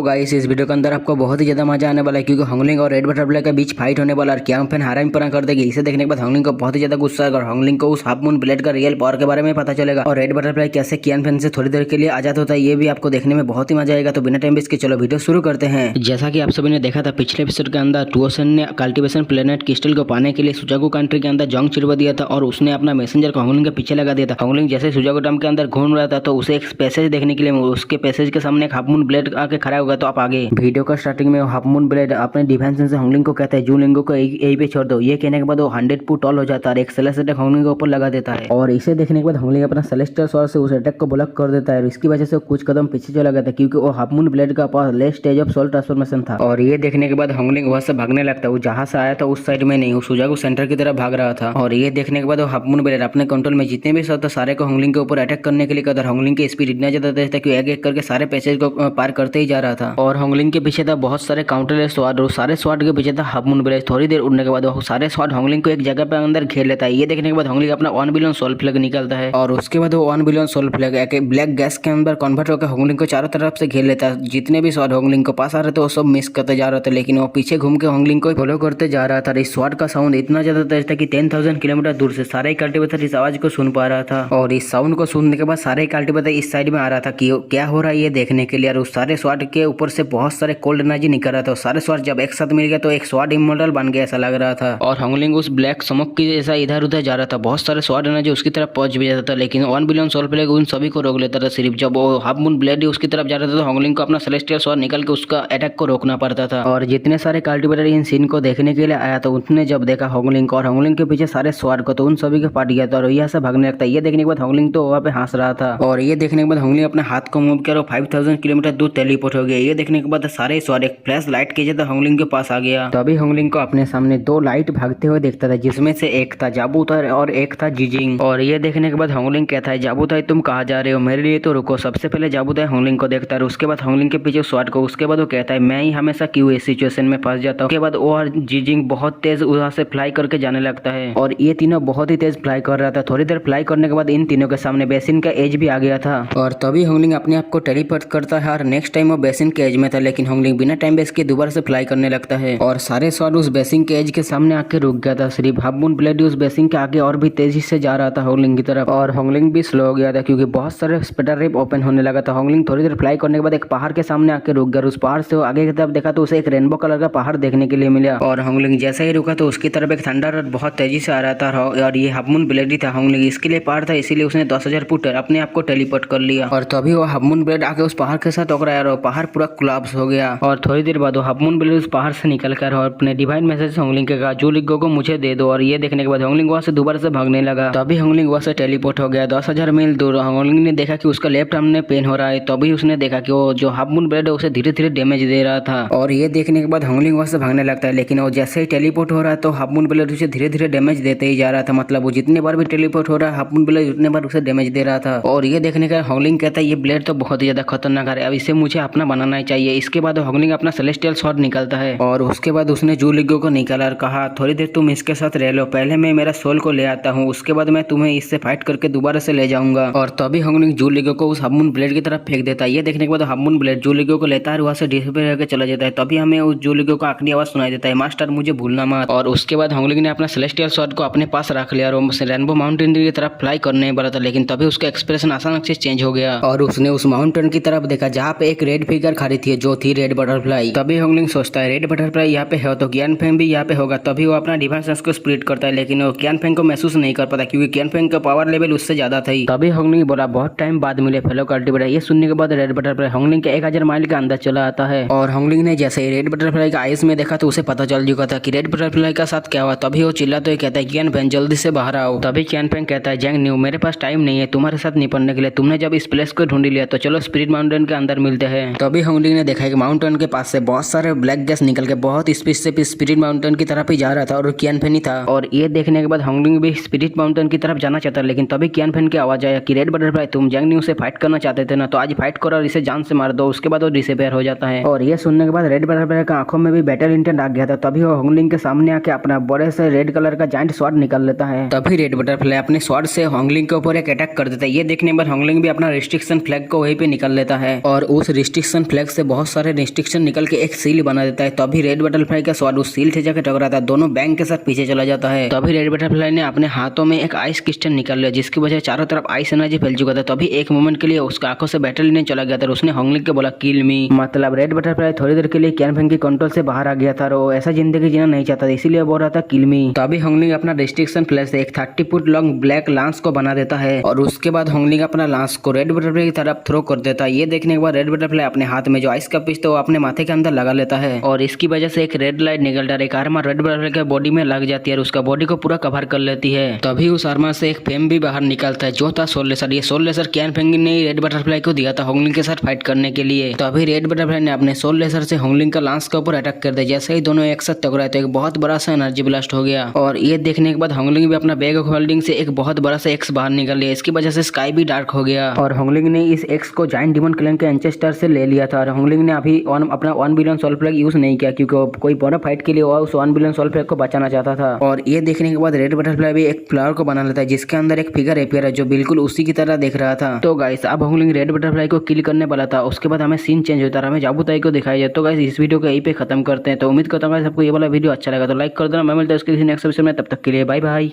तो गाइस इस वीडियो के अंदर आपको बहुत ही ज्यादा मजा आने वाला है क्योंकि हॉन्गलिंग और रेड बटरफ्लाई के बीच फाइट होने वाला है और क्यांग फैन हारा पना कर देगी। इसे देखने के बाद हॉन्गलिंग को बहुत ही ज्यादा गुस्सा आएगा और हॉन्गलिंग को उस हाफ मून ब्लेड का रियल पावर के बारे में पता चलेगा और रेड बटरफ्लाई कैसे क्यांग फैन से थोड़ी देर के लिए आजाद होता है ये भी आपको देखने में बहुत ही मजा आएगा। तो बिना टाइम वेस्ट के चलो वीडियो शुरू करते हैं। जैसा कि आप सभी ने देखा था पिछले एपिसोड के अंदर टूओसन ने कल्टीवेशन प्लेनेट क्रिस्टल को पाने के लिए सुजागु कंट्री के अंदर जंग चिरवा दिया था और उसने अपना मैसेंजर को हॉन्गलिंग के पीछे लगा दिया था। हॉन्गलिंग जैसे सुजागु डैम के अंदर घूम रहा था तो उसे एक पैसेज देखने के लिए उसके पैसेज के सामने एक हाफ मून ब्लेड आके खड़ा होगा। तो आप आगे वीडियो का स्टार्टिंग में हाफ मून ब्लेड अपने डिफेंस से हॉन्गलिंग को कहता है जूलिंगो को यही पे छोड़ दो। ये कहने के बाद वो 100 फुट टॉल हो जाता है और एक सेलेस्ट अटैक हॉन्गलिंग के ऊपर लगा देता है और इसे देखने के बाद हॉन्गलिंग अपना सेलेस्टियल स्वॉर्ड से उस अटैक को ब्लॉक कर देता है और इसकी वजह से कुछ कदम पीछे चला गया था क्योंकि वो हाफ मून ब्लेड का पास लेस्ट स्टेज ऑफ सोल ट्रांसफॉर्मेशन था। और ये देखने के बाद हॉन्गलिंग वहां से भागने लगता है। वो जहां से आया था उस साइड में नहीं, वो सुजागु सेंटर की तरफ भाग रहा था। और ये देखने के बाद वो हाफ मून ब्लेड अपने कंट्रोल में जितने भी सब सारे को हॉन्गलिंग के ऊपर अटैक करने के लिए कहता। हॉन्गलिंग की स्पीड इतना ज्यादा तेज था कि एक एक करके सारे पैसेज को पार करते ही जा रहा था और हॉन्गलिंग के पीछे था बहुत सारे काउंटर स्वाड और सारे स्वाड के पीछे था हाफ मून ब्लेड। थोड़ी देर उड़ने के बाद वो सारे स्वाड हॉन्गलिंग को एक जगह पे अंदर घेर लेता है। ये देखने के बाद हॉन्गलिंग अपना 1 बिलियन सोल फ्लैग निकालता है और उसके बाद वो 1 बिलियन सोल फ्लैग एक ब्लैक गैस के अंदर कन्वर्ट होकर हॉन्गलिंग को चारों तरफ से घेर लेता है। जितने भी स्वाड हॉन्गलिंग को पास आ रहे थे वो सब मिस करते जा रहे थे लेकिन वो पीछे घूम के हॉन्गलिंग को फॉलो करते जा रहा था। इस स्वाड का साउंड इतना ज्यादा तेज था कि 10,000 किलोमीटर दूर से सारे कल्टीवेटर इस आवाज को सुन पा रहा था और इस साउंड को सुनने के बाद सारे कल्टीवेटर इस साइड में आ रहा था कि क्या हो रहा है ये देखने के लिए। और उस सारे स्वाड के ऊपर से बहुत सारे कोल्ड एनर्जी निकल रहा था। सारे स्वाड जब एक साथ मिल गया तो एक स्वाड इमॉर्टल बन गया ऐसा लग रहा था और हॉन्गलिंग उस ब्लैक स्मोक की जैसा इधर उधर जा रहा था। बहुत सारे स्वाड एनर्जी उसकी तरफ पहुंच भी जाता था लेकिन 1 बिलियन सोल फ्लैग उन सभी को रोक लेता था। सिर्फ जब वो हाफ मून ब्लेड उसकी तरफ जा रहा था तो हॉन्गलिंग को अपना सेलेस्टियल स्वॉर्ड निकल के उसका अटैक को रोकना पड़ता था। और जितने सारे कल्टीवेटर इन सीन को देखने के लिए आया तो उसने जब देखा हॉन्गलिंग को और हॉन्गलिंग के पीछे सारे स्वाड को तो उन सभी के फाट गया था और यहाँ से भागने लगता है। ये देखने के बाद हॉन्गलिंग तो वहाँ पे हंस रहा था और ये देखने के बाद हॉन्गलिंग अपने हाथ को मूव किया और 5000 किलोमीटर दूर टेलीपोर्ट हो गया। ये देखने के बाद सारे स्वाड एक फ्लैश लाइट के जैसा हॉन्गलिंग के पास आ गया। तभी हॉन्गलिंग को अपने सामने 2 लाइट भागते हुए देखता था जिसमें से एक था जाबूताई और एक था जिजिंग। और ये देखने के बाद हॉन्गलिंग कहता है जाबूताई तुम कहाँ जा रहे हो, मेरे लिए तो रुको। सबसे पहले जाबूताई हॉन्गलिंग को देखता है उसके बाद हॉन्गलिंग के पीछे स्वाड को। उसके बाद वो कहता है मैं ही हमेशा क्यों इस सिचुएशन में फंस जाता हूँ। उसके बाद वो और जिजिंग बहुत तेज वहां से फ्लाई करके जाने लगता है और ये तीनों बहुत ही तेज फ्लाई कर रहा था। थोड़ी देर फ्लाई करने के बाद इन तीनों के सामने बेसिन का एज भी आ गया था और तभी हॉन्गलिंग अपने आप को टेलीपोर्ट करता है और नेक्स्ट टाइम वो बेसिन के एज में था लेकिन हॉन्गलिंग बिना टाइम वेस्ट के दोबारा से फ्लाई करने लगता है और सारे स्वाड उस बेसिन के एज के सामने आके रुक गया था। सिर्फ हाफ मून ब्लेड उस बेसिन के आगे और भी तेजी से जा रहा था हॉन्गलिंग की तरफ और हॉन्गलिंग भी स्लो हो गया था क्योंकि बहुत सारे स्पेटर रिप ओपन होने लगा था। हॉन्गलिंग थोड़ी देर फ्लाई करने के बाद एक पहाड़ के सामने आके रुक गया। उस पहाड़ से वो आगे की तरफ देखा तो उसे एक रेनबो कलर का पहाड़ देखने के लिए मिला और हॉन्गलिंग जैसे ही रुका तो उसकी तरफ एक थंडर बहुत तेजी से आ रहा था और ये हाफ मून ब्लेड ही था। हॉन्गलिंग इसके लिए पहाड़ था इसीलिए उसने 10,000 फुट अपने आप को टेलीपोर्ट कर लिया और तभी वो हाफ मून ब्लेड आके उस पहाड़ के साथ टकराया और पहाड़ पूरा कोलैप्स हो गया। और थोड़ी देर बाद वो हाफ मून ब्लेड उस पहाड़ से निकल कर और अपने डिवाइन मैसेज हॉन्गलिंग के कहा जूलिंगो को मुझे दे दो। और ये देखने के बाद हॉन्गलिंग वहां से दोबारा से भागने लगा। तभी हॉन्गलिंग वहां से टेलीपोर्ट हो गया 10,000 मील दूर। हॉन्गलिंग ने देखा कि उसका लेफ्ट आर्म में पेन हो रहा है तभी उसने देखा कि वो जो हाफ मून ब्लेड है उसे धीरे धीरे डैमेज दे रहा था और ये देखने के बाद हॉन्गलिंग वहां से भागने लगता है लेकिन वो जैसे ही टेलीपोर्ट हो रहा है तो हाफ मून ब्लेड उसे धीरे धीरे डैमेज देते ही जा रहा था। मतलब वो जितने बार भी टेलीपोर्ट हो रहा है हाफ मून ब्लेड उतने बार उसे डैमेज दे रहा था। और ये देखने का हॉन्गलिंग कहता है ये ब्लेड तो बहुत ही ज्यादा खतरनाक है, अब इसे मुझे अपना बनाना ही चाहिए। इसके बाद हॉन्गलिंग अपना सेलेस्टियल स्वॉर्ड निकालता है और उसके बाद उसने जूलिंगो को निकाला और कहा थोड़ी देर तुम इसके साथ रह लो, पहले मैं मेरा सोल को ले आता हूँ उसके बाद मैं तुम्हें इससे फाइट करके दोबारा से ले जाऊंगा। और तभी हॉन्गलिंग जूलिंगो को उस हाफ मून ब्लेड की तरफ फेंक देता है। ये देखने के बाद हाफ मून ब्लेड जूलिंगो को लेता है वहां से डिसअपियर होकर चला जाता है। तभी हमें उस जूलिंगो का आखिरी आवाज सुनाई देता है मास्टर मुझे भूलना मत। और उसके बाद हॉन्गलिंग ने अपना सेलेस्टियल स्वॉर्ड को अपने पास रख लिया और रेनबो माउंटेन की तरफ फ्लाई करने वाला था लेकिन तभी उसका एक्सप्रेशन अचानक से चेंज हो गया और उसने उस माउंटेन की तरफ देखा जहाँ पे एक रेड फिगर खड़ी थी जो थी रेड बटरफ्लाई। तभी हॉन्गलिंग सोचता है रेड बटरफ्लाई यहाँ पे है तो क्यान फेंग भी यहाँ पे होगा। तभी वो अपना डिवाइन सेंस को स्प्लिट करता है लेकिन वो क्यान फेंग को महसूस नहीं कर पाता क्योंकि क्यान फेंग का पावर लेवल उससे ज्यादा था। तभी हॉन्गलिंग बोला बहुत टाइम बाद मिले फेलो कल्टीवेटर। ये सुनने के बाद रेड बटरफ्लाई हॉन्गलिंग के 1000 माइल के अंदर चला आता है और हॉन्गलिंग ने जैसे ही रेड बटरफ्लाई का आइस में देखा तो उसे पता चल चुका था कि रेड बटरफ्लाई का साथ क्या हुआ। तभी वो चिल्ला तो कहता है क्यान फेंग जल्दी से बाहर आओ। तभी क्यान फेंग कहता है जैंग न्यू मेरे पास टाइम नहीं है तुम्हारे साथ निपटने के लिए, तुमने जब इस प्लेस को ढूंढ लिया तो चलो स्पिरिट माउंटेन के अंदर मिलते हैं। तभी हॉन्गलिंग ने देखा कि माउंटेन के पास से बहुत सारे ब्लैक गैस निकल के बहुत स्पीड से स्पिरिट माउंटेन की तरफ ही जा रहा था और क्यान फेंग ही था। और ये देखने के बाद हॉन्गलिंग भी स्पिरिट माउंटेन की तरफ जाना चाहता लेकिन तभी क्यान फेंग की आवाज आया कि रेड बटरफ्लाई तुम जैंग न्यू से फाइट करना चाहते थे ना, तो आज फाइट करो और इसे जान से मार दो। उसके बाद वो डिसअपियर हो जाता है और ये सुनने के बाद रेड बटरफ्लाई का आंखों में भी बैटल इंटेंट आ गया था। तभी वो हॉन्गलिंग के सामने आके अपना बड़े से रेड कलर का जायंट स्वॉर्ड निकाल लेता है। तभी रेड बटरफ्लाई अपने स्वॉर्ड से हॉन्गलिंग के ऊपर एक अटैक कर देता है। ये देखने के बाद हॉन्गलिंग भी अपना रिस्ट्रिक्शन फ्लैग को वहीं पे निकाल लेता है और उस रिस्ट्रिक्शन फ्लैग से बहुत सारे रिस्ट्रिक्शन निकल के एक सील बना देता है। तभी रेड बटरफ्लाई का स्वाद उस सील से जाकर टकराता है, दोनों बैंक के साथ पीछे चला जाता है। तभी रेड बटरफ्लाई ने अपने हाथों में एक आइस क्रिस्टल निकाल लिया, जिसकी वजह चारों तरफ आइस एनर्जी फैल चुका था। तभी एक मोमेंट के लिए उसका आंखों से बैटल लेने चला गया था और उसने होंगलिंग को बोला किल मी। मतलब रेड बटरफ्लाई थोड़ी देर के लिए क्यान फेंग की कंट्रोल से बाहर आ गया था और वो ऐसा जिंदगी जीना नहीं चाहता था, इसीलिए बोल रहा था किल मी। तभी होंगलिंग अपना रिस्ट्रिक्शन फ्लैग से एक 30 फुट लॉन्ग ब्लैक लांस को बना देता है और उसके बाद होंगलिंग अपना लांस को रेड बटरफ्लाई की तरफ थ्रो कर देता है। ये देखने के बाद रेड बटरफ्लाई अपने हाथ में जो आइस का पीस था वो अपने माथे के अंदर लगा लेता है और इसकी वजह से एक रेड लाइट निकलता है, एक आर्मर रेड बटरफ्लाई के बॉडी में लग जाती है और उसका बॉडी को पूरा कवर कर लेती है। तभी उस आर्मर से एक फेम भी बाहर निकलता है जो था सोल लेसर। ये सोल लेसर क्यान फेंग ने रेड बटरफ्लाई को दिया था होंगलिंग के साथ फाइट करने के लिए। तभी रेड बटरफ्लाई ने अपने सोल लेसर से होंगलिंग का लांस के ऊपर अटैक कर दिया। जैसे ही दोनों एक साथ टकराए तो एक बहुत बड़ा सा एनर्जी ब्लास्ट हो गया और ये देखने के बाद होंगलिंग भी अपना बैग ऑफ होल्डिंग से एक बहुत बड़ा सा एक्स बाहर निकल लिया। इसकी वजह से स्काई भी डार्क हो गया और होंगलिंग ने इस एक्स को जायंट डीमन क्लैन के एंसेस्टर से ले लिया था। और होंगलिंग ने अभी अपना 1 बिलियन सोल फ्लैग यूज नहीं किया क्योंकि कोई बड़ा फाइट के लिए वो उस 1 बिलियन सोल फ्लैग को बचाना चाहता था। और ये देखने के बाद रेड बटरफ्लाई भी एक फ्लावर को बना लेता है जिसके अंदर एक फिगर एपियर है जो बिल्कुल उसी की तरह देख रहा था। तो गाइस अब होंगलिंग रेड बटरफ्लाई को किल करने वाला था, उसके बाद हमें सीन चेंज होता है, हमें जाबुताई को दिखाया जाए। तो गाइस इस वीडियो को यहीं पे खत्म करते हैं। तो उम्मीद करता हूँ सबको ये वाला वीडियो अच्छा लगा तो लाइक कर देना। मैं मिलता हूँ इसके नेक्स्ट एपिसोड में, तब तक के लिए बाय बाय।